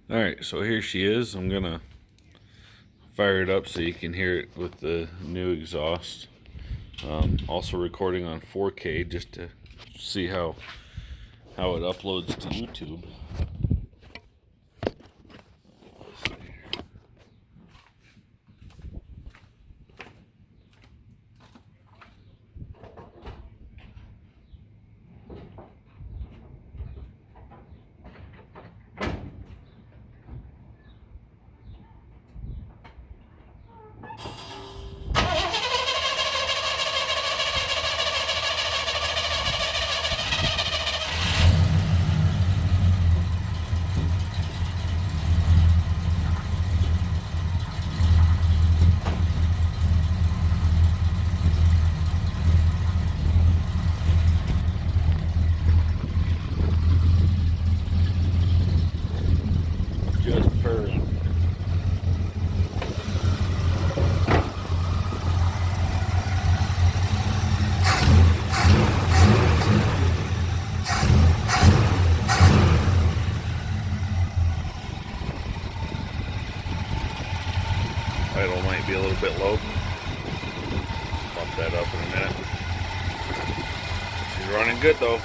Alright, so here she is. I'm gonna fire it up so you can hear it with the new exhaust. Also recording on 4K just to see how it uploads to YouTube. Just purring. Idle might be a little bit low. Bump that up in a minute. She's running good though.